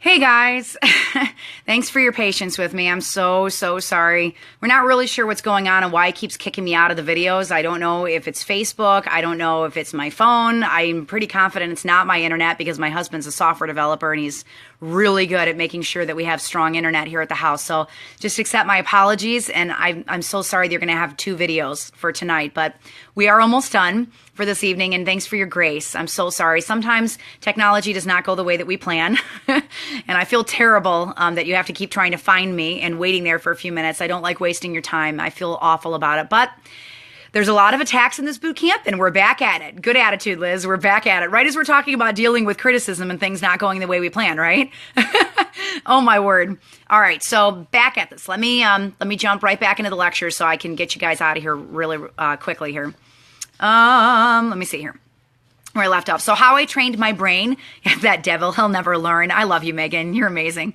Hey guys, thanks for your patience with me. I'm so sorry. We're not really sure what's going on and why it keeps kicking me out of the videos. I don't know if it's Facebook. I don't know if it's my phone. I'm pretty confident it's not my internet because my husband's a software developer and he's really good at making sure that we have strong internet here at the house. So just accept my apologies, and I'm so sorry that you're going to have 2 videos for tonight, but we are almost done for this evening, and thanks for your grace. I'm so sorry. Sometimes technology does not go the way that we plan, and I feel terrible that you have to keep trying to find me and waiting there for a few minutes. I don't like wasting your time. I feel awful about it, but there's a lot of attacks in this boot camp, and we're back at it. Good attitude, Liz. We're back at it. Right as we're talking about dealing with criticism and things not going the way we plan, right? Oh, my word. All right, so back at this. Let me jump right back into the lecture so I can get you guys out of here really quickly here. Let me see here. Where I left off. So how I trained my brain. That devil, he'll never learn. I love you, Megan. You're amazing.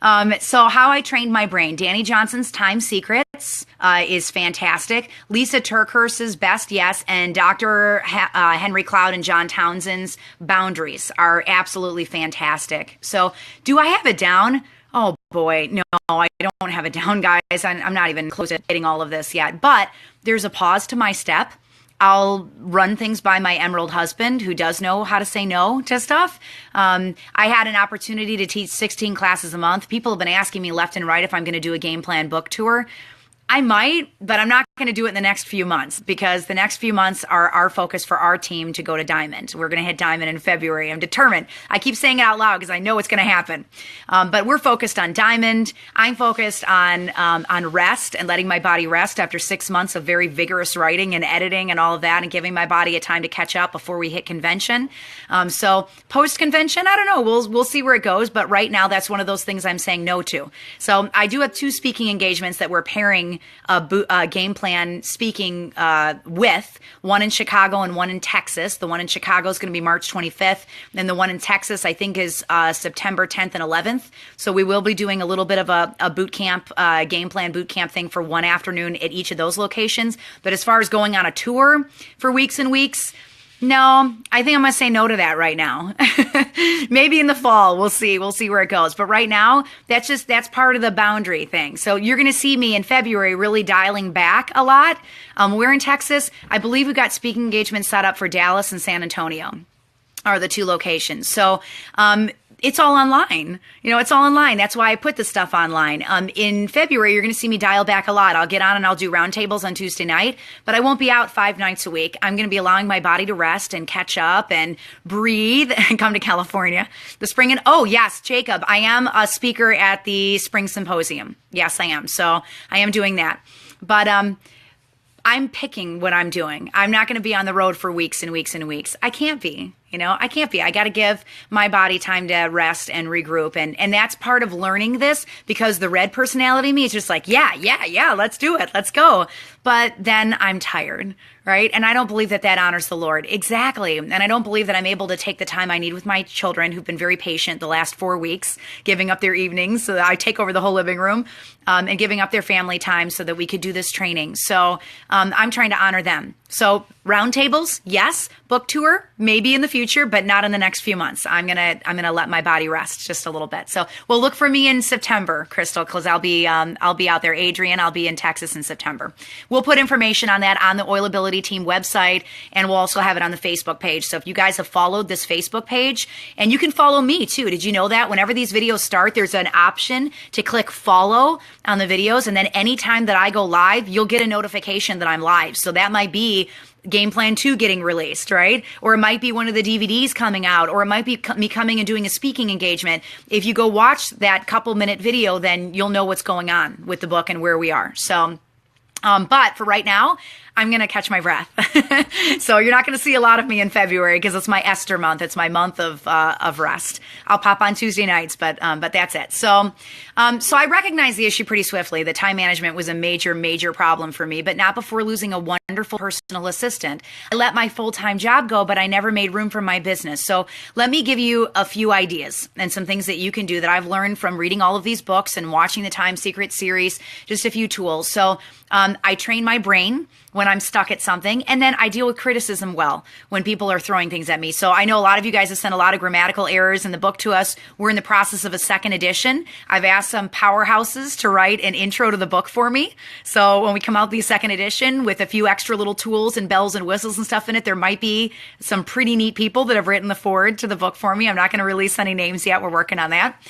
So how I trained my brain. Danny Johnson's Time Secrets is fantastic. Lisa Turkhurst's Best Yes, and Dr. Henry Cloud and John Townsend's Boundaries are absolutely fantastic. So do I have it down? Oh boy, no, I don't have it down, guys. I'm not even close to getting all of this yet. But there's a pause to my step. I'll run things by my Emerald husband, who does know how to say no to stuff. I had an opportunity to teach 16 classes a month. People have been asking me left and right if I'm going to do a game plan book tour. I might, but I'm not going to do it in the next few months because the next few months are our focus for our team to go to Diamond. We're going to hit Diamond in February. I'm determined. I keep saying it out loud because I know it's going to happen. But we're focused on Diamond. I'm focused on rest and letting my body rest after 6 months of very vigorous writing and editing and all of that, and giving my body a time to catch up before we hit convention. So post convention, I don't know. We'll see where it goes. But right now, that's one of those things I'm saying no to. So I do have 2 speaking engagements that we're pairing game plan speaking with, one in Chicago and one in Texas. The one in Chicago is going to be March 25th, and the one in Texas I think is September 10th and 11th. So we will be doing a little bit of a boot camp, game plan boot camp thing for one afternoon at each of those locations. But as far as going on a tour for weeks and weeks, no, I think I'm going to say no to that right now. Maybe in the fall, we'll see. We'll see where it goes. But right now, that's part of the boundary thing. So you're going to see me in February really dialing back a lot. We're in Texas. I believe we've got speaking engagements set up for Dallas and San Antonio are the 2 locations. So it's all online. It's all online. That's why I put this stuff online. In February, you're going to see me dial back a lot. I'll get on and I'll do roundtables on Tuesday night, but I won't be out 5 nights a week. I'm going to be allowing my body to rest and catch up and breathe and come to California. The spring and, oh yes, Jacob, I am a speaker at the Spring Symposium. Yes, I am. So I am doing that. But I'm picking what I'm doing. I'm not going to be on the road for weeks and weeks and weeks. I can't be. I can't be. I got to give my body time to rest and regroup. And that's part of learning this, because the red personality me is just like, yeah, let's do it. Let's go. But then I'm tired, right? And I don't believe that honors the Lord. Exactly. And I don't believe that I'm able to take the time I need with my children, who've been very patient the last 4 weeks, giving up their evenings so that I take over the whole living room, and giving up their family time so that we could do this training. So I'm trying to honor them. So roundtables, yes. Book tour, maybe in the future, but not in the next few months. I'm gonna let my body rest just a little bit. So we'll look for me in September, Crystal, because I'll be out there. Adrian, I'll be in Texas in September. We'll put information on that on the Oil Ability Team website, and we'll also have it on the Facebook page. So if you guys have followed this Facebook page, and you can follow me too. Did you know that whenever these videos start, there's an option to click follow on the videos, and then anytime that I go live, you'll get a notification that I'm live. So that might be Game Plan 2 getting released, right? Or it might be one of the DVDs coming out, or it might be me coming and doing a speaking engagement. If you go watch that couple-minute video, then you'll know what's going on with the book and where we are. So, but for right now, I'm going to catch my breath. So you're not going to see a lot of me in February because it's my Esther month. It's my month of rest. I'll pop on Tuesday nights, but that's it. So I recognized the issue pretty swiftly. The time management was a major problem for me, but not before losing a wonderful personal assistant. I let my full-time job go, but I never made room for my business. So let me give you a few ideas and some things that you can do that I've learned from reading all of these books and watching the Time Secret series, just a few tools. So I train my brain when when I'm stuck at something. And then I deal with criticism well when people are throwing things at me. So I know a lot of you guys have sent a lot of grammatical errors in the book to us. We're in the process of a second edition. I've asked some powerhouses to write an intro to the book for me. So when we come out with the second edition with a few extra little tools and bells and whistles and stuff in it, there might be some pretty neat people that have written the foreword to the book for me. I'm not going to release any names yet. We're working on that.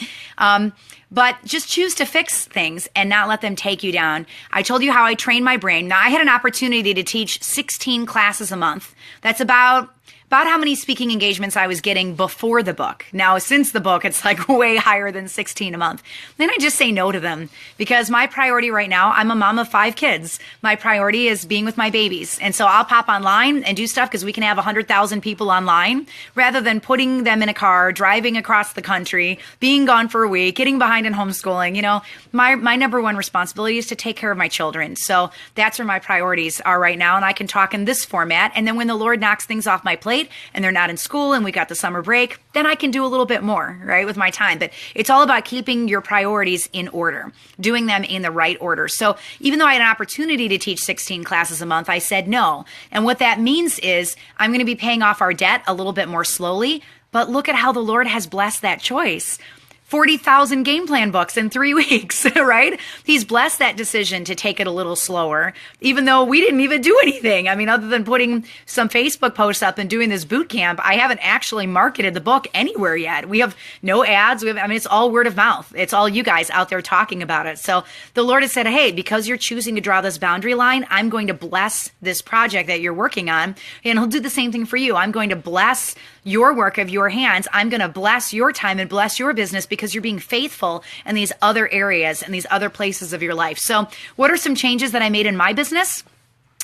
But just choose to fix things and not let them take you down. I told you how I train my brain. Now, I had an opportunity to teach 16 classes a month. That's about how many speaking engagements I was getting before the book. Now, since the book, it's like way higher than 16 a month. Then I just say no to them because my priority right now, I'm a mom of 5 kids. My priority is being with my babies. And so I'll pop online and do stuff because we can have 100,000 people online rather than putting them in a car, driving across the country, being gone for a week, getting behind in homeschooling. You know, my number one responsibility is to take care of my children. So that's where my priorities are right now. And I can talk in this format. And then when the Lord knocks things off my plate, and they're not in school and we got the summer break, then I can do a little bit more, right, with my time. But it's all about keeping your priorities in order, doing them in the right order. So even though I had an opportunity to teach 16 classes a month, I said no. And what that means is I'm going to be paying off our debt a little bit more slowly, but look at how the Lord has blessed that choice. 40,000 game plan books in 3 weeks, right? He's blessed that decision to take it a little slower, even though we didn't even do anything. I mean, other than putting some Facebook posts up and doing this boot camp, I haven't actually marketed the book anywhere yet. We have no ads. It's all word of mouth. It's all you guys out there talking about it. So the Lord has said, hey, because you're choosing to draw this boundary line, I'm going to bless this project that you're working on. And he'll do the same thing for you. I'm going to bless your work of your hands. I'm going to bless your time and bless your business because you're being faithful in these other areas and these other places of your life. So what are some changes that I made in my business?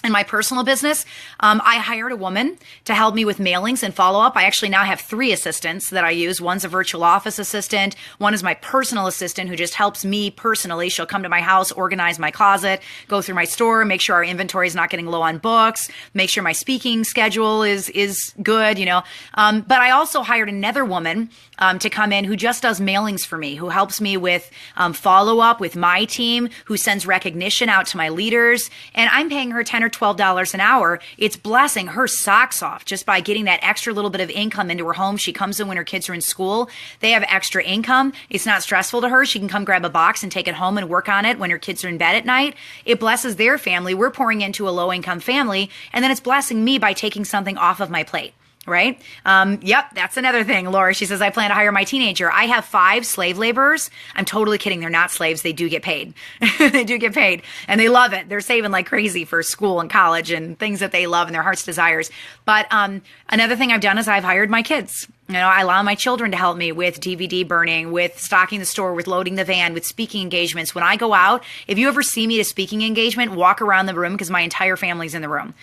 In my personal business, I hired a woman to help me with mailings and follow-up. I actually now have 3 assistants that I use. One's a virtual office assistant. One is my personal assistant who just helps me personally. She'll come to my house, organize my closet, go through my store, make sure our inventory is not getting low on books, make sure my speaking schedule is good, you know. But I also hired another woman to come in who just does mailings for me, who helps me with follow-up with my team, who sends recognition out to my leaders. And I'm paying her $10 or $12 an hour. It's blessing her socks off just by getting that extra little bit of income into her home. She comes in when her kids are in school. They have extra income. It's not stressful to her. She can come grab a box and take it home and work on it when her kids are in bed at night. It blesses their family. We're pouring into a low-income family. And then it's blessing me by taking something off of my plate. Right? Yep, that's another thing. Laura, she says, I plan to hire my teenager. I have 5 slave laborers. I'm totally kidding. They're not slaves. They do get paid. They do get paid. And they love it. They're saving like crazy for school and college and things that they love and their heart's desires. But another thing I've done is I've hired my kids. You know, I allow my children to help me with DVD burning, with stocking the store, with loading the van, with speaking engagements. When I go out, if you ever see me at a speaking engagement, walk around the room because my entire family's in the room.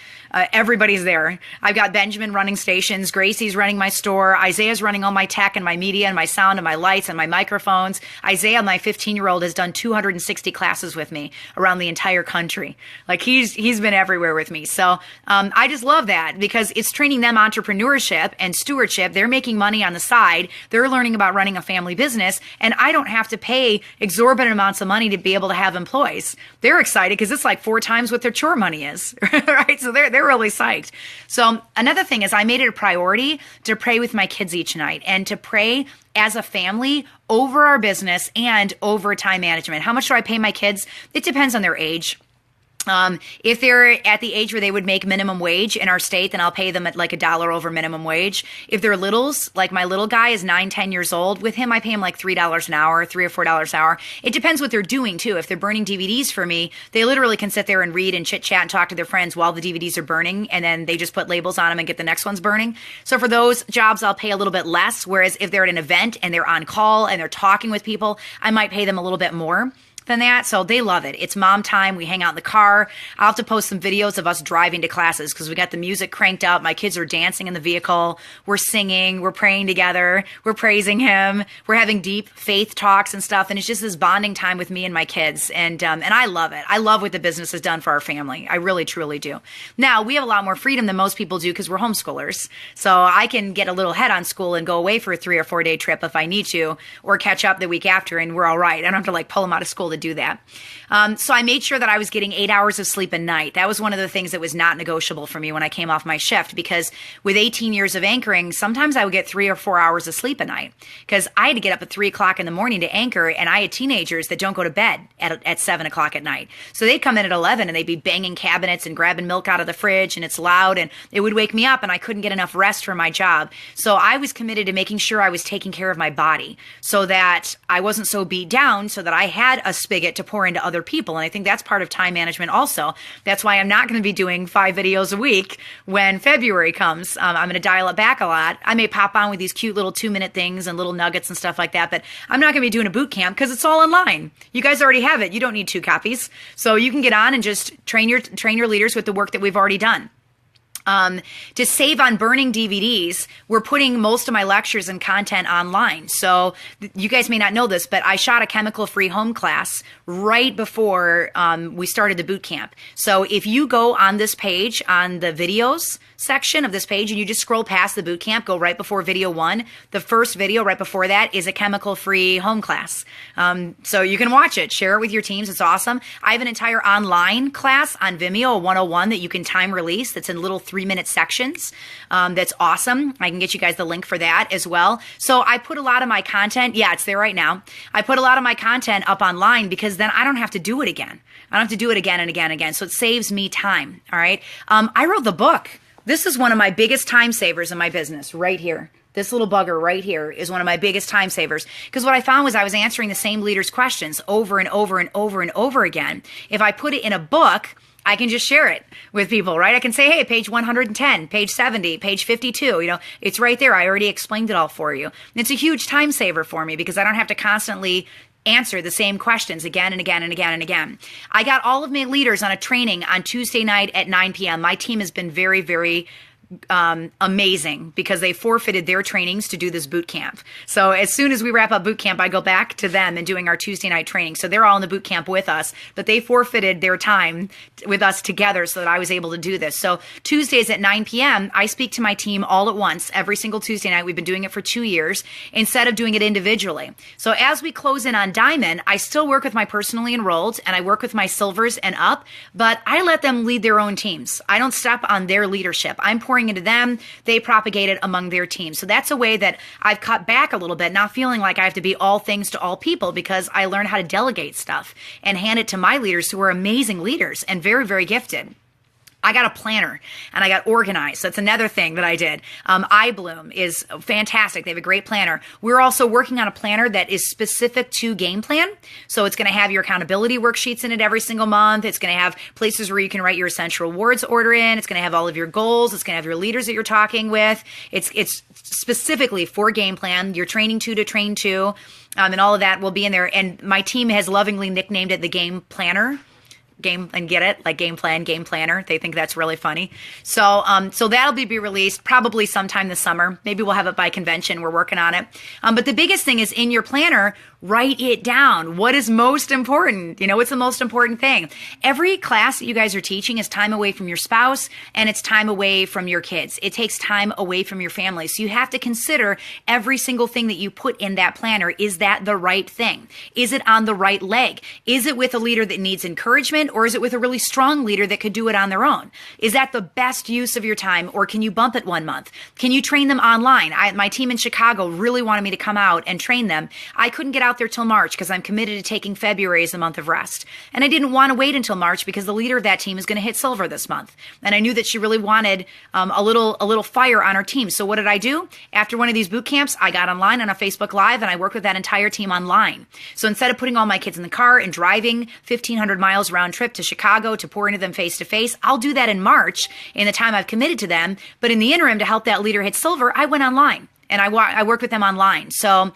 Everybody's there. I've got Benjamin running stations. Gracie's running my store. Isaiah's running all my tech and my media and my sound and my lights and my microphones. Isaiah, my 15-year-old, has done 260 classes with me around the entire country. Like he's been everywhere with me. So I just love that because it's training them entrepreneurship and stewardship. They're making money on the side. They're learning about running a family business, and I don't have to pay exorbitant amounts of money to be able to have employees. They're excited because it's like 4 times what their chore money is, right? So they're really psyched. So another thing is I made it a priority to pray with my kids each night and to pray as a family over our business and over time management. How much do I pay my kids? It depends on their age. If they're at the age where they would make minimum wage in our state, then I'll pay them at like $1 over minimum wage. If they're littles, like my little guy is 9, 10 years old, with him I pay him like $3 an hour, $3 or $4 an hour. It depends what they're doing too. If they're burning DVDs for me, they literally can sit there and read and chit chat and talk to their friends while the DVDs are burning, and then they just put labels on them and get the next one's burning. So for those jobs, I'll pay a little bit less. Whereas if they're at an event and they're on call and they're talking with people, I might pay them a little bit more than that. So they love it. It's mom time. We hang out in the car. I'll have to post some videos of us driving to classes because we got the music cranked up. My kids are dancing in the vehicle. We're singing. We're praying together. We're praising him. We're having deep faith talks and stuff. And it's just this bonding time with me and my kids. And I love it. I love what the business has done for our family. I really, truly do. Now, we have a lot more freedom than most people do because we're homeschoolers. So I can get a little head on school and go away for a 3 or 4 day trip if I need to, or catch up the week after and we're all right. I don't have to like pull them out of school to to do that. So I made sure that I was getting 8 hours of sleep a night. That was one of the things that was not negotiable for me when I came off my shift, because with 18 years of anchoring, sometimes I would get 3 or 4 hours of sleep a night because I had to get up at 3 o'clock in the morning to anchor, and I had teenagers that don't go to bed at 7 o'clock at night. So they'd come in at 11 and they'd be banging cabinets and grabbing milk out of the fridge, and it's loud, and it would wake me up, and I couldn't get enough rest for my job. So I was committed to making sure I was taking care of my body so that I wasn't so beat down, so that I had a spigot to pour into other people. And I think that's part of time management also. That's why I'm not going to be doing 5 videos a week when February comes. I'm going to dial it back a lot. I may pop on with these cute little 2-minute things and little nuggets and stuff like that, but I'm not going to be doing a boot camp because it's all online. You guys already have it. You don't need 2 copies. So you can get on and just train your leaders with the work that we've already done. To save on burning DVDs, we're putting most of my lectures and content online. So you guys may not know this, but I shot a chemical-free home class right before we started the boot camp. So if you go on this page, on the videos section of this page, and you just scroll past the boot camp, go right before video 1. The first video right before that is a chemical-free home class. So you can watch it, share it with your teams. It's awesome. I have an entire online class on Vimeo, a 101 that you can time release. That's in little 3-minute sections. That's awesome. I can get you guys the link for that as well. So I put a lot of my content, yeah, it's there right now. I put a lot of my content up online because then I don't have to do it again. I don't have to do it again and again and again. So it saves me time. All right. I wrote the book. This is one of my biggest time savers in my business right here. This little bugger right here is one of my biggest time savers, because what I found was I was answering the same leaders' questions over and over and over and over again. If I put it in a book, I can just share it with people, right? I can say, hey, page 110, page 70, page 52, it's right there. I already explained it all for you. And it's a huge time saver for me because I don't have to constantly answer the same questions again and again and again and again. I got all of my leaders on a training on Tuesday night at 9 p.m. My team has been very, very amazing because they forfeited their trainings to do this boot camp. So as soon as we wrap up boot camp, I go back to them and doing our Tuesday night training. So they're all in the boot camp with us, but they forfeited their time with us together so that I was able to do this. So Tuesdays at 9 p.m., I speak to my team all at once every single Tuesday night. We've been doing it for 2 years instead of doing it individually. So as we close in on Diamond, I still work with my personally enrolled and I work with my silvers and up, but I let them lead their own teams. I don't step on their leadership. I'm pouring into them, they propagate it among their team. So that's a way that I've cut back a little bit, not feeling like I have to be all things to all people, because I learned how to delegate stuff and hand it to my leaders who are amazing leaders and very, very gifted. I got a planner and I got organized. That's another thing that I did. iBloom is fantastic. They have a great planner. We're also working on a planner that is specific to game plan. So it's going to have your accountability worksheets in it every single month. It's going to have places where you can write your essential rewards order in. It's going to have all of your goals. It's going to have your leaders that you're talking with. It's specifically for game plan, your training to train to, and all of that will be in there. And my team has lovingly nicknamed it the Game Planner. Game, and get it, like game plan, game planner. They think that's really funny. So that'll be released probably sometime this summer. Maybe we'll have it by convention. We're working on it. But the biggest thing is in your planner, write it down. What is most important? What's the most important thing? Every class that you guys are teaching is time away from your spouse and it's time away from your kids. It takes time away from your family. So you have to consider every single thing that you put in that planner. Is that the right thing? Is it on the right leg? Is it with a leader that needs encouragement, or is it with a really strong leader that could do it on their own? Is that the best use of your time, or can you bump it 1 month? Can you train them online? My team in Chicago really wanted me to come out and train them. I couldn't get out there till March because I'm committed to taking February as a month of rest. And I didn't want to wait until March because the leader of that team is going to hit silver this month. And I knew that she really wanted a little fire on her team. So what did I do? After one of these boot camps, I got online on a Facebook Live and I worked with that entire team online. So instead of putting all my kids in the car and driving 1,500 miles round trip to Chicago to pour into them face to face, I'll do that in March in the time I've committed to them. But in the interim, to help that leader hit silver, I went online. And I work with them online. So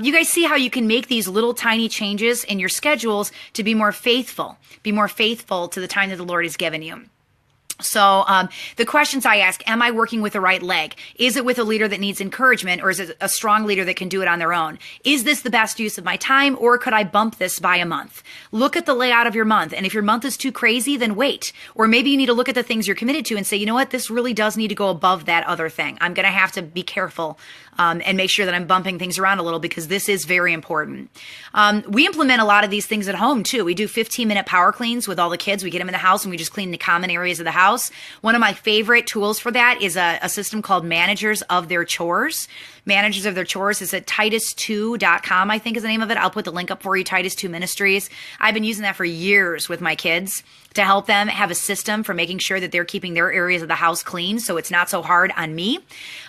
you guys see how you can make these little tiny changes in your schedules to be more faithful to the time that the Lord has given you. So the questions I ask, am I working with the right leg? Is it with a leader that needs encouragement, or is it a strong leader that can do it on their own? Is this the best use of my time, or could I bump this by a month? Look at the layout of your month. And if your month is too crazy, then wait. Or maybe you need to look at the things you're committed to and say, you know what, this really does need to go above that other thing. I'm going to have to be careful and make sure that I'm bumping things around a little because this is very important. We implement a lot of these things at home too. We do 15-minute power cleans with all the kids. We get them in the house and we just clean the common areas of the house. One of my favorite tools for that is a system called Managers of Their Chores. Managers of Their Chores is at Titus2.com, I think is the name of it. I'll put the link up for you, Titus 2 Ministries. I've been using that for years with my kids to help them have a system for making sure that they're keeping their areas of the house clean so it's not so hard on me.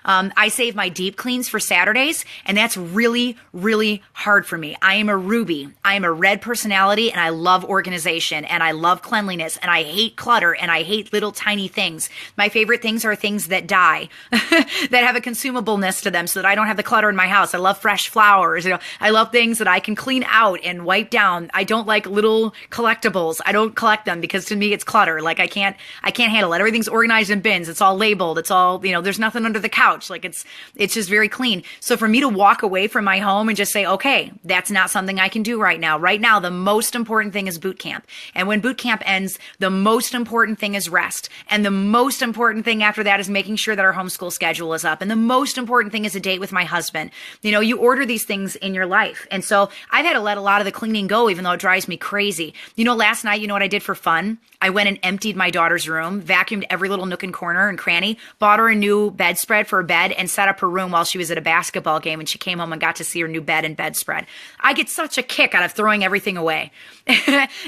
I save my deep cleans for Saturdays, and that's really, really hard for me. I am a Ruby. I am a red personality, and I love organization, and I love cleanliness, and I hate clutter, and I hate little tiny things. My favorite things are things that die, that have a consumableness to them so that I don't have the clutter in my house. I love fresh flowers. I love things that I can clean out and wipe down. I don't like little collectibles. I don't collect them because to me it's clutter. Like I can't handle it. Everything's organized in bins. It's all labeled. It's all, there's nothing under the couch. Like it's just very clean. So for me to walk away from my home and just say, okay, that's not something I can do right now. Right now, the most important thing is boot camp. And when boot camp ends, the most important thing is rest. And the most important thing after that is making sure that our homeschool schedule is up. And the most important thing is a date with my husband. You order these things in your life. And so I've had to let a lot of the cleaning go, even though it drives me crazy. Last night, what I did for fun? I went and emptied my daughter's room, vacuumed every little nook and corner and cranny, bought her a new bedspread for her bed, and set up her room while she was at a basketball game, and she came home and got to see her new bed and bedspread. I get such a kick out of throwing everything away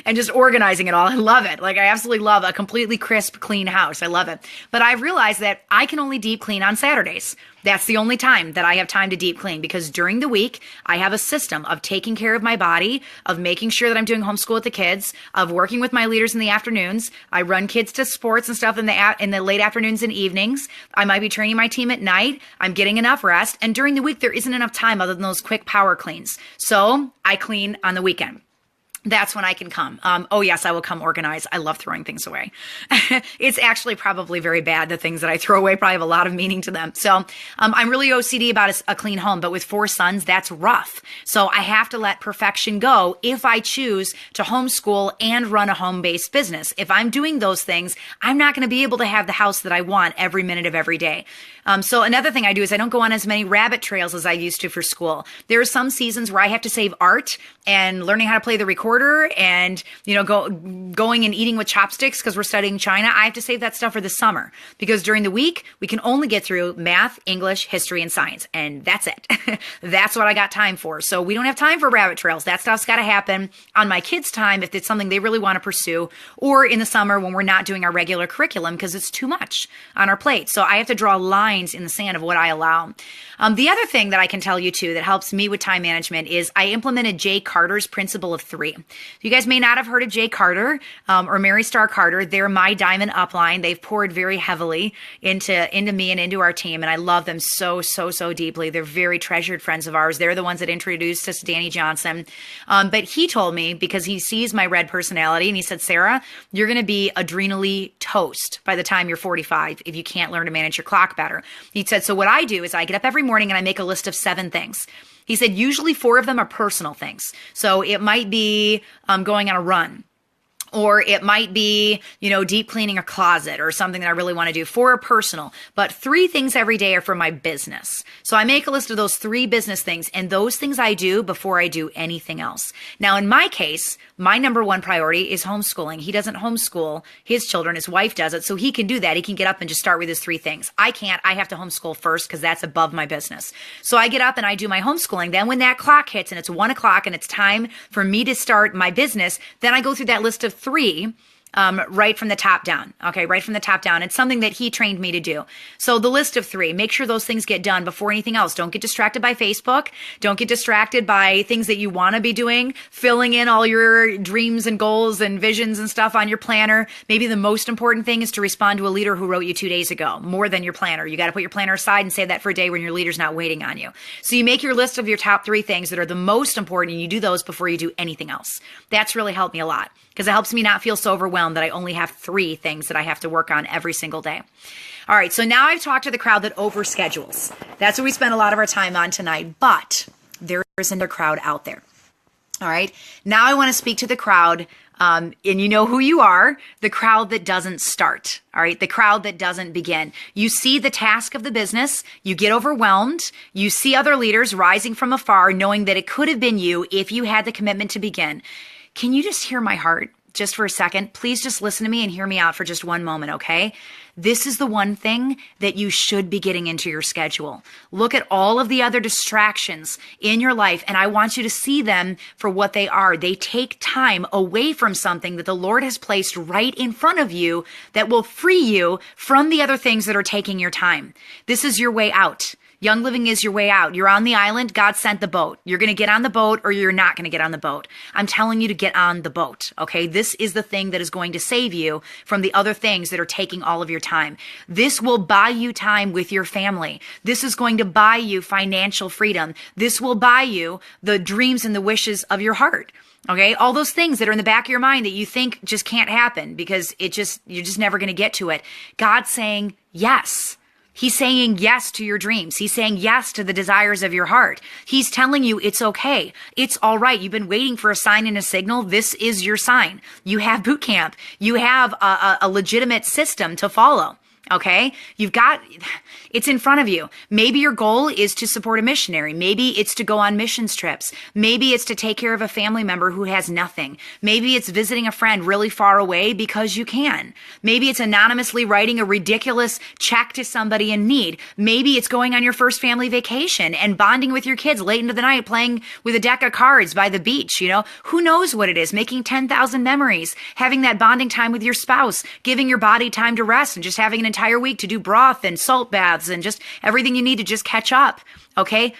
and just organizing it all. I love it. Like I absolutely love a completely crisp, clean house. I love it. But I've realized that I can only deep clean on Saturdays. That's the only time that I have time to deep clean because during the week, I have a system of taking care of my body, of making sure that I'm doing homeschool with the kids, of working with my leaders in the afternoons. I run kids to sports and stuff in the late afternoons and evenings. I might be training my team at night. I'm getting enough rest. And during the week, there isn't enough time other than those quick power cleans. So I clean on the weekend. That's when I can come. Oh yes, I will come organized. I love throwing things away. It's actually probably very bad. The things that I throw away probably have a lot of meaning to them. So I'm really OCD about a clean home, but with 4 sons, that's rough. So I have to let perfection go if I choose to homeschool and run a home-based business. If I'm doing those things, I'm not going to be able to have the house that I want every minute of every day. So another thing I do is I don't go on as many rabbit trails as I used to for school. There are some seasons where I have to save art and learning how to play the recorder and, going and eating with chopsticks because we're studying China. I have to save that stuff for the summer because during the week, we can only get through math, English, history, and science. And that's it. That's what I got time for. So we don't have time for rabbit trails. That stuff's got to happen on my kids' time if it's something they really want to pursue, or in the summer when we're not doing our regular curriculum because it's too much on our plate. So I have to draw lines in the sand of what I allow. The other thing that I can tell you too that helps me with time management is I implemented Jay Carter's principle of 3. You guys may not have heard of Jay Carter or Mary Star Carter. They're my diamond upline. They've poured very heavily into me and into our team, and I love them so deeply. They're very treasured friends of ours. They're the ones that introduced us to Danny Johnson. But he told me, because he sees my red personality, and he said, Sarah, you're going to be adrenally toast by the time you're 45 if you can't learn to manage your clock better. He said, so what I do is I get up every morning and I make a list of 7 things. He said, usually 4 of them are personal things. So it might be going on a run. Or it might be, deep cleaning a closet or something that I really want to do for a personal. But 3 things every day are for my business. So I make a list of those 3 business things, and those things I do before I do anything else. Now, in my case, my number 1 priority is homeschooling. He doesn't homeschool his children. His wife does it. So he can do that. He can get up and just start with his 3 things. I can't. I have to homeschool first because that's above my business. So I get up and I do my homeschooling. Then when that clock hits and it's 1 o'clock and it's time for me to start my business, then I go through that list of 3 right from the top down. Okay, right from the top down. It's something that he trained me to do. So the list of 3, make sure those things get done before anything else. Don't get distracted by Facebook. Don't get distracted by things that you want to be doing, filling in all your dreams and goals and visions and stuff on your planner. Maybe the most important thing is to respond to a leader who wrote you 2 days ago, more than your planner. You got to put your planner aside and save that for a day when your leader's not waiting on you. So you make your list of your top 3 things that are the most important, and you do those before you do anything else. That's really helped me a lot because it helps me not feel so overwhelmed that I only have 3 things that I have to work on every single day. All right, so now I've talked to the crowd that overschedules. That's what we spend a lot of our time on tonight, but there is another crowd out there. All right. Now I want to speak to the crowd. And you know who you are, the crowd that doesn't start. All right. The crowd that doesn't begin. You see the task of the business. You get overwhelmed. You see other leaders rising from afar, knowing that it could have been you if you had the commitment to begin. Can you just hear my heart just for a second? Please just listen to me and hear me out for just one moment. Okay. This is the one thing that you should be getting into your schedule. Look at all of the other distractions in your life, and I want you to see them for what they are. They take time away from something that the Lord has placed right in front of you that will free you from the other things that are taking your time. This is your way out. Young living is your way out. You're on the island. God sent the boat. You're going to get on the boat or you're not going to get on the boat. I'm telling you to get on the boat. Okay. This is the thing that is going to save you from the other things that are taking all of your time. This will buy you time with your family. This is going to buy you financial freedom. This will buy you the dreams and the wishes of your heart. Okay. All those things that are in the back of your mind that you think just can't happen because you're just never going to get to it. God's saying yes. He's saying yes to your dreams. He's saying yes to the desires of your heart. He's telling you it's okay. It's all right. You've been waiting for a sign and a signal. This is your sign. You have boot camp. You have a legitimate system to follow. Okay. It's in front of you. Maybe your goal is to support a missionary. Maybe it's to go on missions trips. Maybe it's to take care of a family member who has nothing. Maybe it's visiting a friend really far away because you can. Maybe it's anonymously writing a ridiculous check to somebody in need. Maybe it's going on your first family vacation and bonding with your kids late into the night, playing with a deck of cards by the beach. Who knows what it is? Making 10,000 memories, having that bonding time with your spouse, giving your body time to rest and just having an entire week to do broth and salt baths and just everything you need to just catch up. Okay.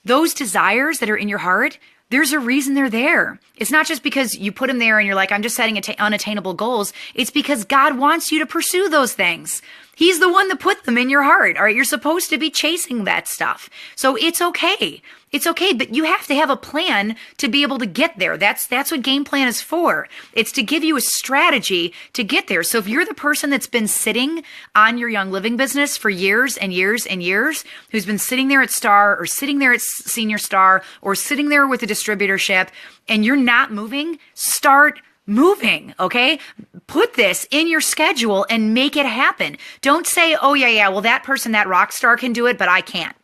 Those desires that are in your heart, there's a reason they're there. It's not just because you put them there and you're like, I'm just setting unattainable goals. It's because God wants you to pursue those things. He's the one that put them in your heart. All right. You're supposed to be chasing that stuff. So it's okay. It's okay. But you have to have a plan to be able to get there. That's what game plan is for. It's to give you a strategy to get there. So if you're the person that's been sitting on your Young Living business for years and years and years, who's been sitting there at Star or sitting there at Senior Star or sitting there with a distributorship and you're not moving, start moving. Okay. Put this in your schedule and make it happen. Don't say, oh yeah. Well, that person, that rock star can do it, but I can't.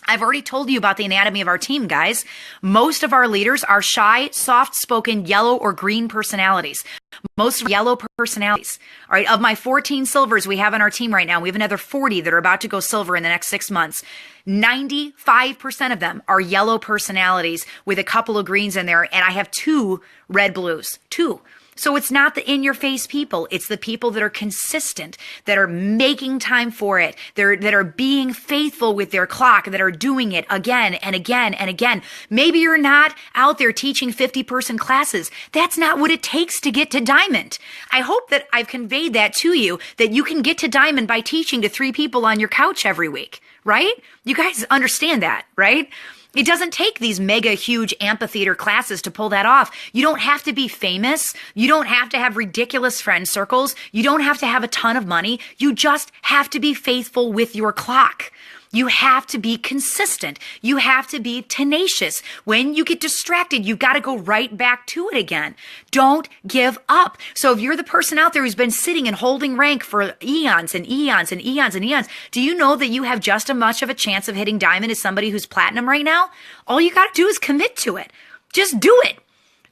I've already told you about the anatomy of our team, guys. Most of our leaders are shy, soft-spoken, yellow or green personalities. Most yellow personalities. All right. Of my 14 silvers we have on our team right now, we have another 40 that are about to go silver in the next 6 months. 95% of them are yellow personalities with a couple of greens in there. And I have 2 red blues, 2. So it's not the in-your-face people. It's the people that are consistent, that are making time for it, that are being faithful with their clock, that are doing it again and again and again. Maybe you're not out there teaching 50-person classes. That's not what it takes to get to diamond. I hope that I've conveyed that to you, that you can get to diamond by teaching to 3 people on your couch every week, right? You guys understand that, right? It doesn't take these mega huge amphitheater classes to pull that off. You don't have to be famous. You don't have to have ridiculous friend circles. You don't have to have a ton of money. You just have to be faithful with your clock. You have to be consistent. You have to be tenacious. When you get distracted, you've got to go right back to it again. Don't give up. So if you're the person out there who's been sitting and holding rank for eons and eons and eons and eons, do you know that you have just as much of a chance of hitting diamond as somebody who's platinum right now? All you got to do is commit to it. Just do it.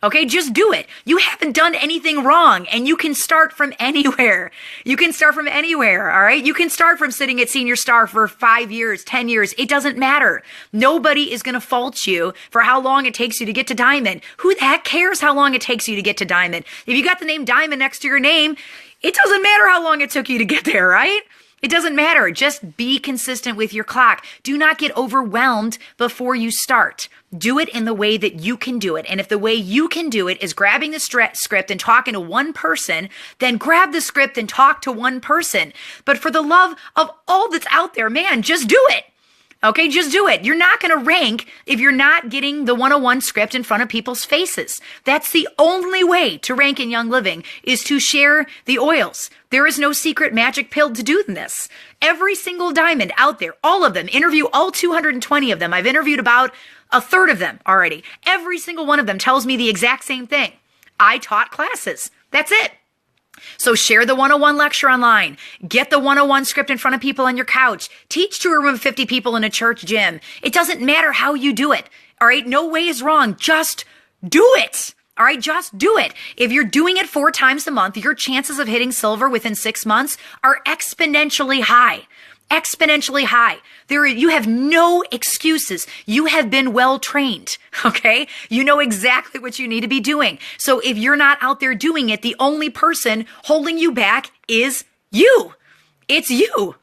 Okay, just do it. You haven't done anything wrong and you can start from anywhere. You can start from anywhere, all right? You can start from sitting at Senior Star for 5 years, 10 years. It doesn't matter. Nobody is going to fault you for how long it takes you to get to diamond. Who the heck cares how long it takes you to get to diamond? If you got the name diamond next to your name, it doesn't matter how long it took you to get there, right? It doesn't matter. Just be consistent with your clock. Do not get overwhelmed before you start. Do it in the way that you can do it. And if the way you can do it is grabbing the script and talking to one person, then grab the script and talk to one person. But for the love of all that's out there, man, just do it. Okay, just do it. You're not going to rank if you're not getting the 101 script in front of people's faces. That's the only way to rank in Young Living, is to share the oils. There is no secret magic pill to do this. Every single diamond out there, all of them, interview all 220 of them. I've interviewed about a third of them already. Every single one of them tells me the exact same thing. I taught classes. That's it. So share the 101 lecture online. Get the 101 script in front of people on your couch. Teach to a room of 50 people in a church gym. It doesn't matter how you do it. All right. No way is wrong. Just do it. All right. Just do it. If you're doing it 4 times a month, your chances of hitting silver within 6 months are exponentially high. Exponentially high. You have no excuses. You have been well trained. Okay. You know exactly what you need to be doing. So if you're not out there doing it, the only person holding you back is you. It's you.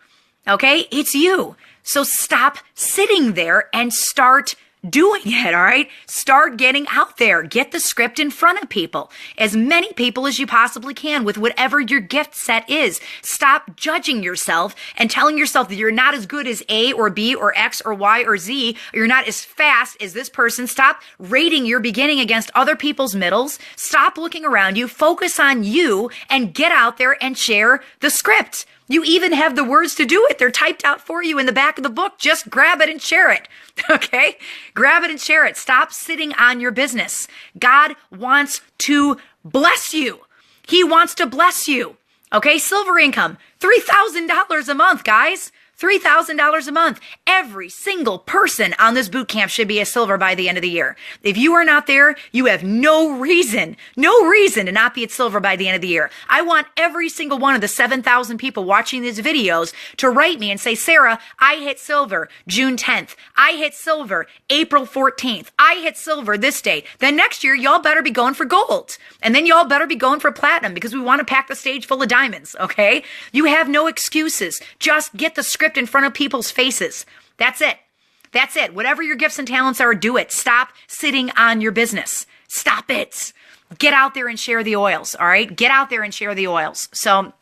Okay. It's you. So stop sitting there and start doing it. All right. Start getting out there. Get the script in front of people, as many people as you possibly can, with whatever your gift set is. Stop judging yourself and telling yourself that you're not as good as A or B or X or Y or Z, or you're not as fast as this person. Stop rating your beginning against other people's middles. Stop looking around you. Focus on you and get out there and share the script. You even have the words to do it. They're typed out for you in the back of the book. Just grab it and share it. Okay? Grab it and share it. Stop sitting on your business. God wants to bless you. He wants to bless you. Okay? Silver income, $3,000 a month, guys. $3,000 a month. Every single person on this boot camp should be a silver by the end of the year. If you are not there, you have no reason to not be at silver by the end of the year. I want every single one of the 7,000 people watching these videos to write me and say, Sarah, I hit silver June 10th. I hit silver April 14th. I hit silver this date. Then next year, y'all better be going for gold. And then y'all better be going for platinum, because we want to pack the stage full of diamonds, okay? You have no excuses. Just get the script in front of people's faces. That's it. That's it. Whatever your gifts and talents are, do it. Stop sitting on your business. Stop it. Get out there and share the oils. All right. Get out there and share the oils. So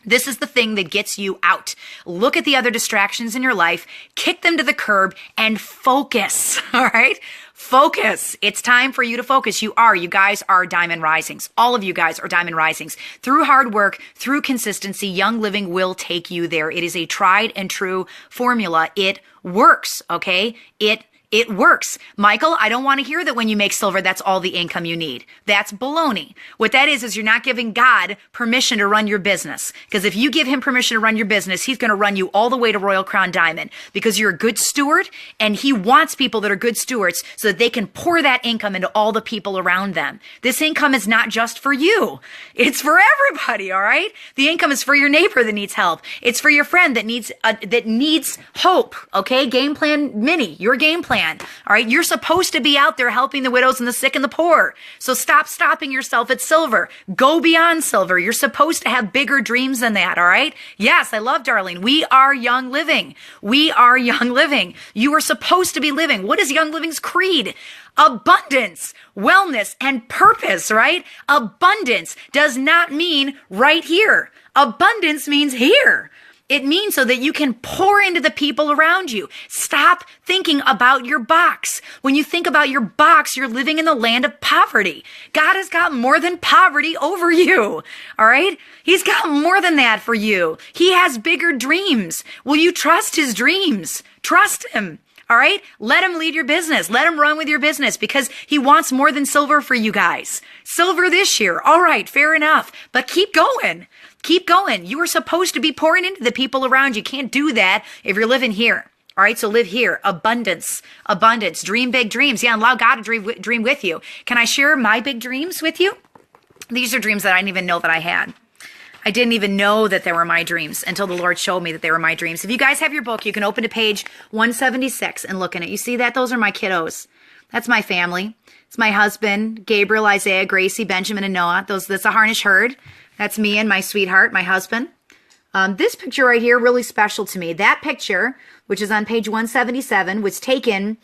this is the thing that gets you out. Look at the other distractions in your life, kick them to the curb, and focus. All right. Focus. It's time for you to focus. You guys are diamond risings. All of you guys are diamond risings. Through hard work, through consistency, Young Living will take you there. It is a tried and true formula. It works. Okay. It works. Michael, I don't want to hear that when you make silver, that's all the income you need. That's baloney. What that is you're not giving God permission to run your business. Because if you give him permission to run your business, he's going to run you all the way to Royal Crown Diamond, because you're a good steward, and he wants people that are good stewards so that they can pour that income into all the people around them. This income is not just for you. It's for everybody, all right? The income is for your neighbor that needs help. It's for your friend that needs hope, okay? Game Plan Mini, your game plan. All right. You're supposed to be out there helping the widows and the sick and the poor. So stop stopping yourself at silver. Go beyond silver. You're supposed to have bigger dreams than that. All right. Yes. I love Darlene. We are Young Living. We are Young Living. You are supposed to be living. What is Young Living's creed? Abundance, wellness, and purpose, right? Abundance does not mean right here. Abundance means here. It means so that you can pour into the people around you. Stop thinking about your box. When you think about your box, you're living in the land of poverty. God has got more than poverty over you. All right? He's got more than that for you. He has bigger dreams. Will you trust his dreams? Trust him. All right? Let him lead your business. Let him run with your business, because he wants more than silver for you guys. Silver this year. All right, fair enough. But keep going. Keep going. You are supposed to be pouring into the people around you. You can't do that if you're living here. All right, so live here. Abundance. Abundance. Dream big dreams. Yeah, allow God to dream with you. Can I share my big dreams with you? These are dreams that I didn't even know that I had. I didn't even know that they were my dreams until the Lord showed me that they were my dreams. If you guys have your book, you can open to page 176 and look in it. You see that? Those are my kiddos. That's my family. It's my husband, Gabriel, Isaiah, Gracie, Benjamin, and Noah. That's a Harnish herd. That's me and my sweetheart, my husband. This picture right here, really special to me. That picture, which is on page 177, was taken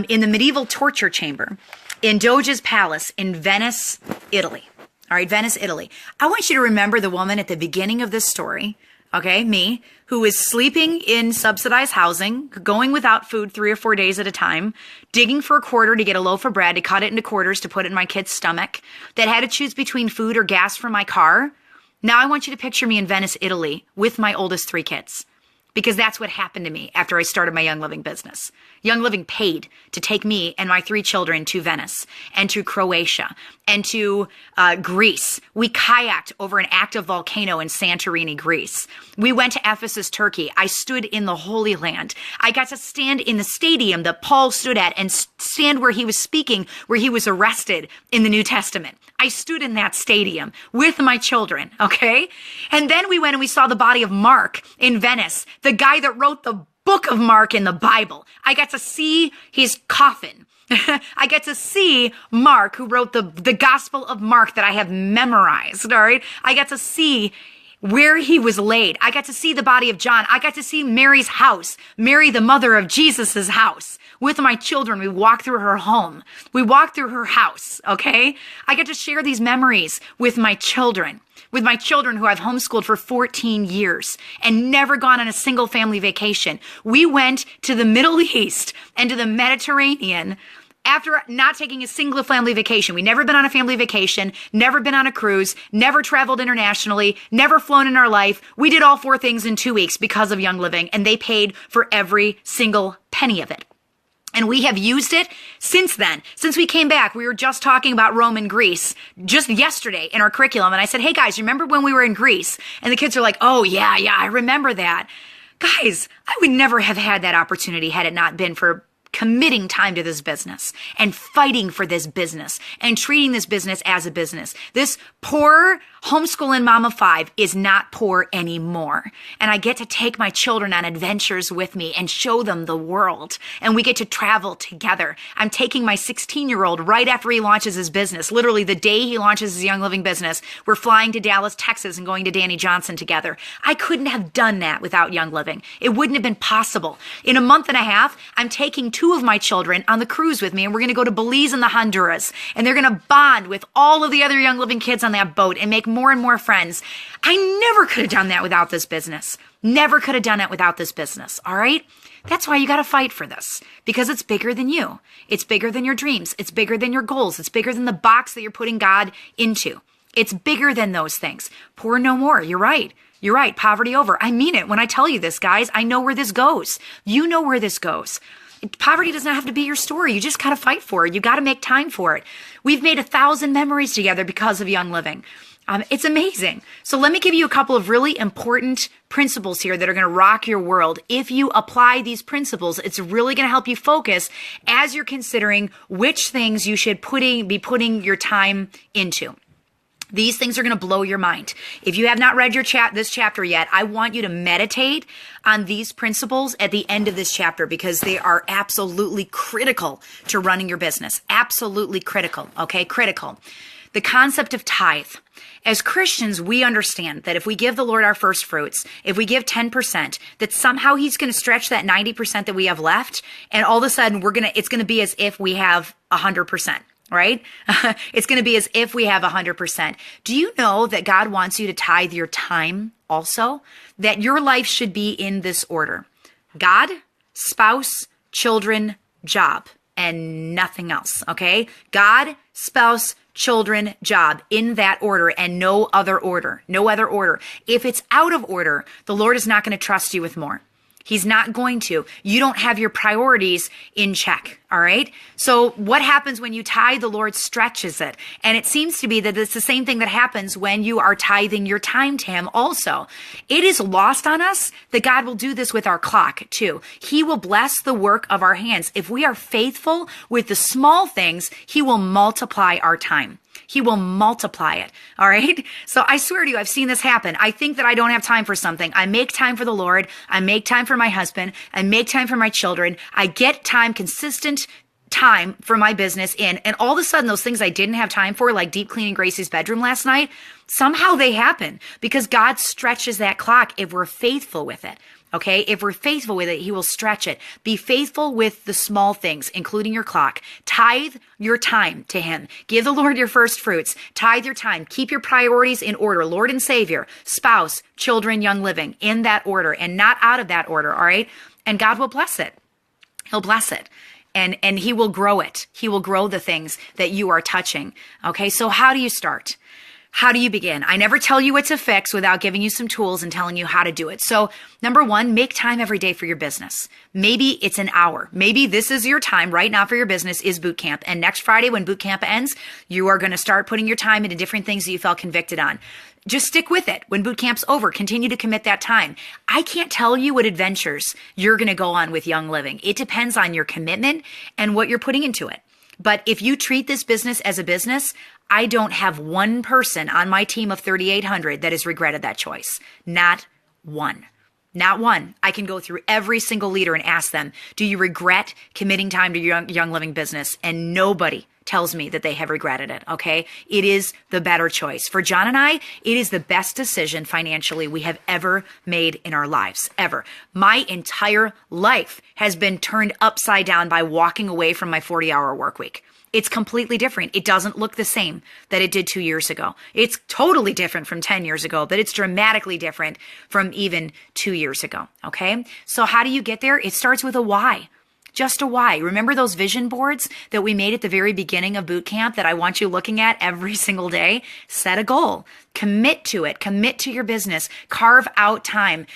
in the medieval torture chamber in Doge's Palace in Venice, Italy. All right, Venice, Italy. I want you to remember the woman at the beginning of this story. okay, me, who is sleeping in subsidized housing, going without food 3 or 4 days at a time, digging for a quarter to get a loaf of bread, to cut it into quarters to put it in my kid's stomach, that had to choose between food or gas for my car. Now I want you to picture me in Venice, Italy with my oldest 3 kids. Because that's what happened to me after I started my Young Living business. Young Living paid to take me and my 3 children to Venice and to Croatia and to Greece. We kayaked over an active volcano in Santorini, Greece. We went to Ephesus, Turkey. I stood in the Holy Land. I got to stand in the stadium that Paul stood at and stand where he was speaking, where he was arrested in the New Testament. I stood in that stadium with my children, okay? And then we went and we saw the body of Mark in Venice, the guy that wrote the book of Mark in the Bible. I got to see his coffin. I get to see Mark, who wrote the Gospel of Mark that I have memorized, all right? I got to see where he was laid. I got to see the body of John. I got to see Mary's house, Mary, the mother of Jesus's house. With my children, we walked through her home. We walked through her house, okay? I get to share these memories with my children who I've homeschooled for 14 years and never gone on a single family vacation. We went to the Middle East and to the Mediterranean after not taking a single family vacation. We never been on a family vacation, never been on a cruise, never traveled internationally, never flown in our life. We did all 4 things in 2 weeks because of Young Living, and they paid for every single penny of it. And we have used it since then. Since we came back, we were just talking about Rome and Greece just yesterday in our curriculum. And I said, hey guys, remember when we were in Greece? And the kids are like, oh yeah, I remember that. Guys, I would never have had that opportunity had it not been for committing time to this business and fighting for this business and treating this business as a business. This poor homeschooling mom of 5 is not poor anymore. And I get to take my children on adventures with me and show them the world. And we get to travel together. I'm taking my 16-year-old right after he launches his business. Literally the day he launches his Young Living business, we're flying to Dallas, Texas and going to Danny Johnson together. I couldn't have done that without Young Living. It wouldn't have been possible. In a month and a half, I'm taking 2 of my children on the cruise with me, and we're going to go to Belize and the Honduras, and they're going to bond with all of the other Young Living kids on that boat and make more and more friends. I never could have done that without this business. Never could have done it without this business. All right? That's why you got to fight for this, because it's bigger than you. It's bigger than your dreams. It's bigger than your goals. It's bigger than the box that you're putting God into. It's bigger than those things. Poor no more. You're right. You're right. Poverty over. I mean it when I tell you this, guys. I know where this goes. You know where this goes. Poverty doesn't have to be your story. You just got to fight for it. You got to make time for it. We've made 1,000 memories together because of Young Living. It's amazing. So let me give you a couple of really important principles here that are going to rock your world. If you apply these principles, it's really going to help you focus as you're considering which things you should be putting your time into. These things are going to blow your mind. If you have not read this chapter yet, I want you to meditate on these principles at the end of this chapter, because they are absolutely critical to running your business. Absolutely critical. Okay, critical. The concept of tithe. As Christians, we understand that if we give the Lord our first fruits, if we give 10%, that somehow he's going to stretch that 90% that we have left, and all of a sudden it's going to be as if we have 100%. Right? It's going to be as if we have 100%. Do you know that God wants you to tithe your time also? That your life should be in this order: God, spouse, children, job, and nothing else. Okay? God, spouse, children, job, in that order, and no other order. No other order. If it's out of order, the Lord is not going to trust you with more. He's not going to. You don't have your priorities in check. All right. So what happens when you tithe? The Lord stretches it. And it seems to be that it's the same thing that happens when you are tithing your time to him also. It is lost on us that God will do this with our clock too. He will bless the work of our hands. If we are faithful with the small things, he will multiply our time. He will multiply it. All right. So I swear to you, I've seen this happen. I think that I don't have time for something. I make time for the Lord. I make time for my husband. I make time for my children. I get time, consistent time for my business in. And all of a sudden, those things I didn't have time for, like deep cleaning Gracie's bedroom last night, somehow they happen because God stretches that clock if we're faithful with it. Okay. If we're faithful with it, he will stretch it. Be faithful with the small things, including your clock. Tithe your time to him. Give the Lord your first fruits. Tithe your time. Keep your priorities in order. Lord and Savior, spouse, children, young living, in that order and not out of that order. All right. And God will bless it. He'll bless it. And he will grow it. He will grow the things that you are touching. Okay. So how do you start? How do you begin? I never tell you what to fix without giving you some tools and telling you how to do it. So number one, make time every day for your business. Maybe it's an hour. Maybe this is your time right now for your business is boot camp. And next Friday when boot camp ends, you are going to start putting your time into different things that you felt convicted on. Just stick with it. When boot camp's over, continue to commit that time. I can't tell you what adventures you're going to go on with Young Living. It depends on your commitment and what you're putting into it. But if you treat this business as a business, I don't have one person on my team of 3,800 that has regretted that choice. Not one. Not one. I can go through every single leader and ask them, do you regret committing time to your Young Living business? And nobody tells me that they have regretted it, okay? It is the better choice. For John and I, it is the best decision financially we have ever made in our lives, ever. My entire life has been turned upside down by walking away from my 40-hour work week. It's completely different. It doesn't look the same that it did 2 years ago. It's totally different from 10 years ago, but it's dramatically different from even 2 years ago, okay? So how do you get there? It starts with a why. Just a why. Remember those vision boards that we made at the very beginning of boot camp that I want you looking at every single day? Set a goal. Commit to it. Commit to your business. Carve out time.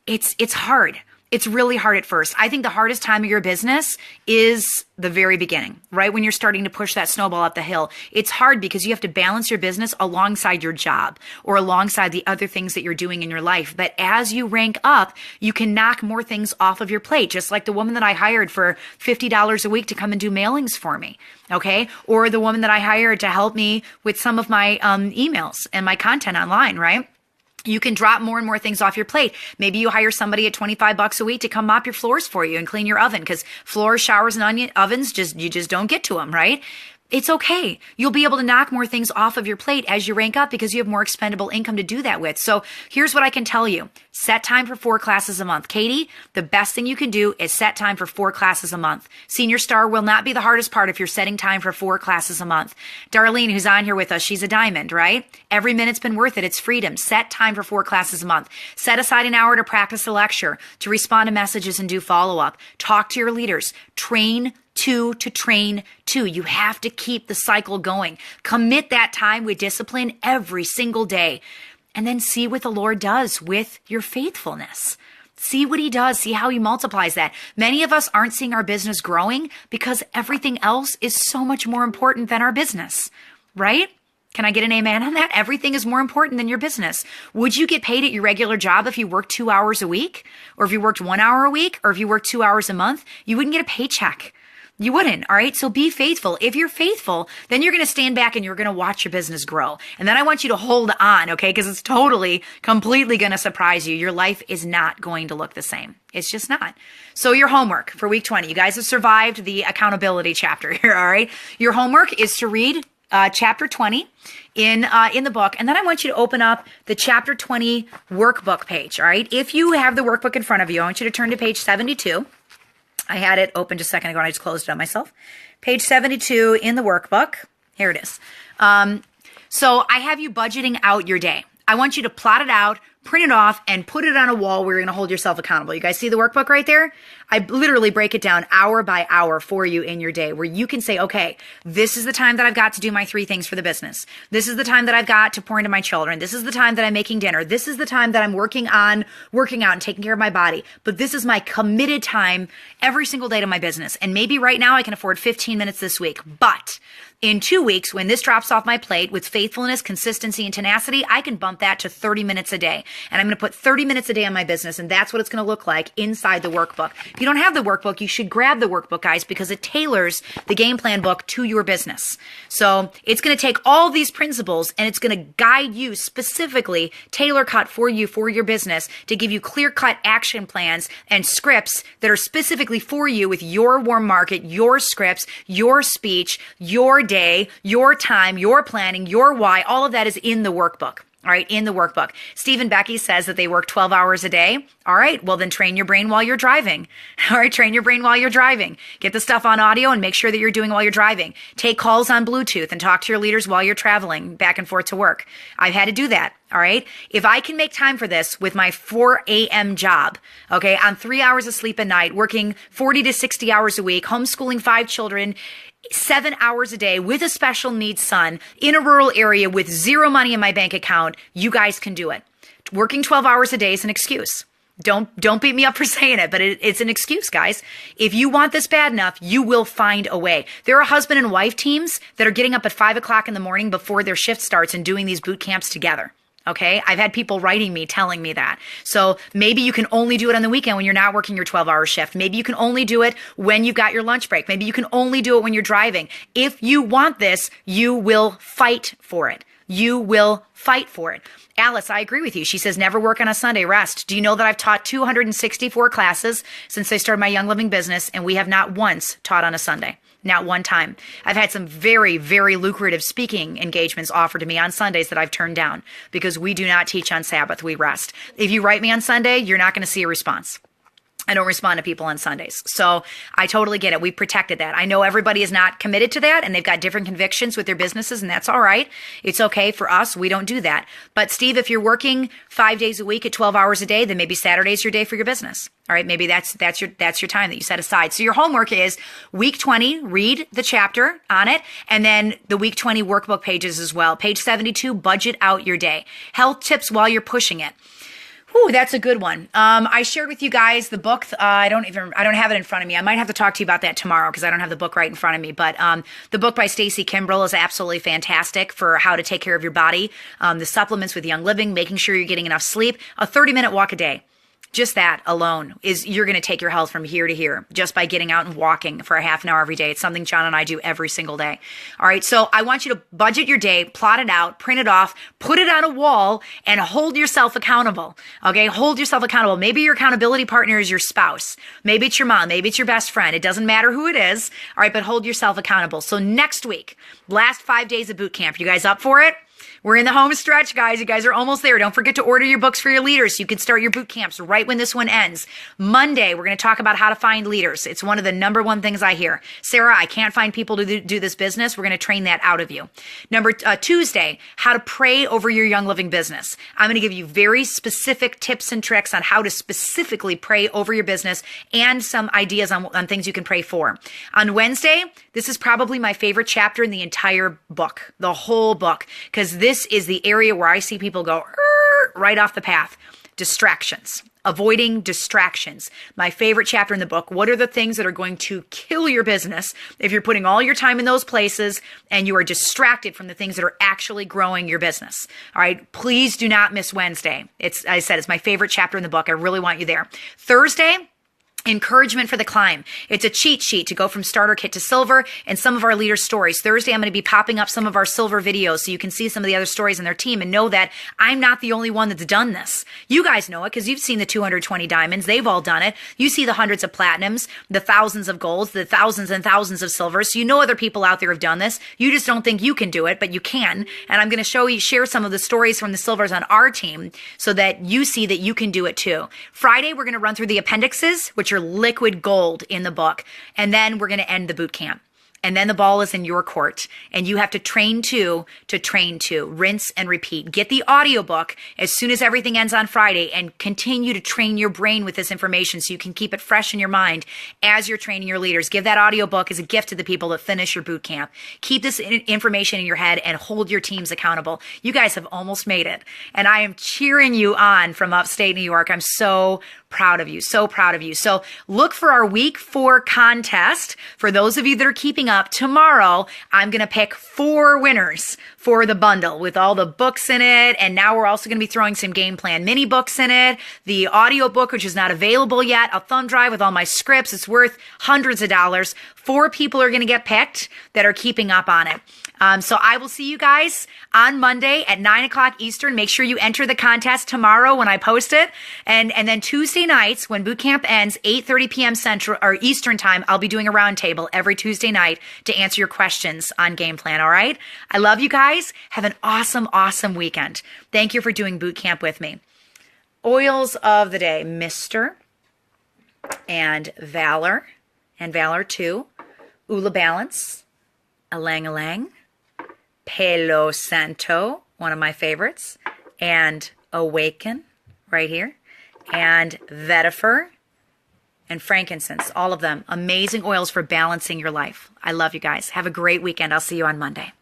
It's hard. It's really hard at first. I think the hardest time of your business is the very beginning, right? When you're starting to push that snowball up the hill. It's hard because you have to balance your business alongside your job or alongside the other things that you're doing in your life. But as you rank up, you can knock more things off of your plate, just like the woman that I hired for $50 a week to come and do mailings for me, okay? Or the woman that I hired to help me with some of my emails and my content online, right? You can drop more and more things off your plate. Maybe you hire somebody at $25 a week to come mop your floors for you and clean your oven because floors, showers, and ovens, you just don't get to them, right? It's okay. You'll be able to knock more things off of your plate as you rank up because you have more expendable income to do that with. So here's what I can tell you. Set time for 4 classes a month. Katie, the best thing you can do is set time for 4 classes a month. Senior Star will not be the hardest part if you're setting time for 4 classes a month. Darlene, who's on here with us, she's a diamond, right? Every minute's been worth it. It's freedom. Set time for 4 classes a month. Set aside an hour to practice a lecture, to respond to messages and do follow-up. Talk to your leaders. Train to train to. You have to keep the cycle going. Commit that time with discipline every single day. And then see what the Lord does with your faithfulness. See what he does. See how he multiplies that. Many of us aren't seeing our business growing because everything else is so much more important than our business, right? Can I get an amen on that? Everything is more important than your business. Would you get paid at your regular job if you worked 2 hours a week? Or if you worked 1 hour a week? Or if you worked 2 hours a month? You wouldn't get a paycheck. You wouldn't, all right? So be faithful. If you're faithful, then you're going to stand back and you're going to watch your business grow. And then I want you to hold on, okay? Because it's totally, completely going to surprise you. Your life is not going to look the same. It's just not. So your homework for week 20, you guys have survived the accountability chapter here, all right? Your homework is to read chapter 20 in the book. And then I want you to open up the chapter 20 workbook page, all right? If you have the workbook in front of you, I want you to turn to page 72. I had it open just a second ago and I just closed it on myself. Page 72 in the workbook. Here it is. So I have you budgeting out your day. I want you to plot it out, print it off, and put it on a wall where you're going to hold yourself accountable. You guys see the workbook right there? I literally break it down hour by hour for you in your day where you can say, okay, this is the time that I've got to do my 3 things for the business. This is the time that I've got to pour into my children. This is the time that I'm making dinner. This is the time that I'm working out and taking care of my body. But this is my committed time every single day to my business. And maybe right now I can afford 15 minutes this week, but in 2 weeks, when this drops off my plate with faithfulness, consistency, and tenacity, I can bump that to 30 minutes a day. And I'm going to put 30 minutes a day on my business, and that's what it's going to look like inside the workbook. If you don't have the workbook, you should grab the workbook, guys, because it tailors the game plan book to your business. So it's going to take all these principles, and it's going to guide you specifically, tailor cut for you, for your business, to give you clear-cut action plans and scripts that are specifically for you with your warm market, your scripts, your speech, your day, your time, your planning, your why. All of that is in the workbook. All right, in the workbook. Steve and Becky says that they work 12 hours a day. All right, well then train your brain while you're driving. All right, train your brain while you're driving. Get the stuff on audio and make sure that you're doing while you're driving. Take calls on Bluetooth and talk to your leaders while you're traveling back and forth to work. I've had to do that. All right. If I can make time for this with my 4 a.m. job, okay, on 3 hours of sleep a night, working 40 to 60 hours a week, homeschooling 5 children, 7 hours a day with a special needs son in a rural area with zero money in my bank account, you guys can do it. Working 12 hours a day is an excuse. Don't beat me up for saying it, but it's an excuse, guys. If you want this bad enough, you will find a way. There are husband and wife teams that are getting up at 5 o'clock in the morning before their shift starts and doing these boot camps together. Okay. I've had people writing me, telling me that. So maybe you can only do it on the weekend when you're not working your 12-hour shift. Maybe you can only do it when you've got your lunch break. Maybe you can only do it when you're driving. If you want this, you will fight for it. You will fight for it. Alice, I agree with you. She says, never work on a Sunday, rest. Do you know that I've taught 264 classes since I started my Young Living business, and we have not once taught on a Sunday? Not one time. I've had some very, very lucrative speaking engagements offered to me on Sundays that I've turned down because we do not teach on Sabbath. We rest. If you write me on Sunday, you're not going to see a response. I don't respond to people on Sundays. So I totally get it. We protected that. I know everybody is not committed to that and they've got different convictions with their businesses, and that's all right. It's okay for us. We don't do that. But Steve, if you're working 5 days a week at 12 hours a day, then maybe Saturday's your day for your business. All right. Maybe that's your time that you set aside. So your homework is week 20, read the chapter on it. And then the week 20 workbook pages as well. Page 72, budget out your day. Health tips while you're pushing it. Ooh, that's a good one. I shared with you guys the book. I don't have it in front of me. I might have to talk to you about that tomorrow because I don't have the book right in front of me. But the book by Stacy Kimbrell is absolutely fantastic for how to take care of your body. The supplements with Young Living, making sure you're getting enough sleep, a 30-minute walk a day. Just that alone is you're going to take your health from here to here just by getting out and walking for a half an hour every day. It's something John and I do every single day. All right. So I want you to budget your day, plot it out, print it off, put it on a wall, and hold yourself accountable. Okay. Hold yourself accountable. Maybe your accountability partner is your spouse. Maybe it's your mom. Maybe it's your best friend. It doesn't matter who it is. All right. But hold yourself accountable. So next week, last 5 days of boot camp, you guys up for it? We're in the home stretch, guys. You guys are almost there. Don't forget to order your books for your leaders so you can start your boot camps right when this one ends. Monday, we're going to talk about how to find leaders. It's one of the number one things I hear. Sarah, I can't find people to do this business. We're going to train that out of you. Tuesday, how to pray over your Young Living business. I'm going to give you very specific tips and tricks on how to specifically pray over your business and some ideas on things you can pray for. On Wednesday, this is probably my favorite chapter in the entire book, the whole book, because this is the area where I see people go right off the path. Distractions. Avoiding distractions. My favorite chapter in the book. What are the things that are going to kill your business if you're putting all your time in those places and you are distracted from the things that are actually growing your business? All right. Please do not miss Wednesday. It's my favorite chapter in the book. I really want you there. Thursday, encouragement for the climb. It's a cheat sheet to go from starter kit to silver and some of our leaders' stories. Thursday, I'm going to be popping up some of our silver videos so you can see some of the other stories in their team and know that I'm not the only one that's done this. You guys know it because you've seen the 220 diamonds. They've all done it. You see the hundreds of platinums, the thousands of golds, the thousands and thousands of silvers. So you know other people out there have done this. You just don't think you can do it, but you can. And I'm going to share some of the stories from the silvers on our team so that you see that you can do it too. Friday, we're going to run through the appendixes, which are liquid gold in the book. And then we're going to end the boot camp. And then the ball is in your court and you have to train to rinse and repeat. Get the audiobook as soon as everything ends on Friday and continue to train your brain with this information so you can keep it fresh in your mind as you're training your leaders. Give that audiobook as a gift to the people that finish your boot camp. Keep this information in your head and hold your teams accountable. You guys have almost made it. And I am cheering you on from upstate New York. I'm so proud of you. So proud of you. So look for our week 4 contest. For those of you that are keeping up, tomorrow, I'm going to pick 4 winners for the bundle with all the books in it. And now we're also going to be throwing some game plan mini books in it. The audio book, which is not available yet, a thumb drive with all my scripts. It's worth hundreds of dollars. 4 people are going to get picked that are keeping up on it. So I will see you guys on Monday at 9 o'clock Eastern. Make sure you enter the contest tomorrow when I post it. And then Tuesday nights when boot camp ends, 8:30 p.m. Central or Eastern time, I'll be doing a roundtable every Tuesday night to answer your questions on game plan. All right. I love you guys. Have an awesome, awesome weekend. Thank you for doing boot camp with me. Oils of the day, Mr. and Valor 2, Ula Balance, Alang Alang, Palo Santo, one of my favorites, and Awaken right here, and Vetiver and frankincense, all of them amazing oils for balancing your life. I love you guys. Have a great weekend. I'll see you on Monday.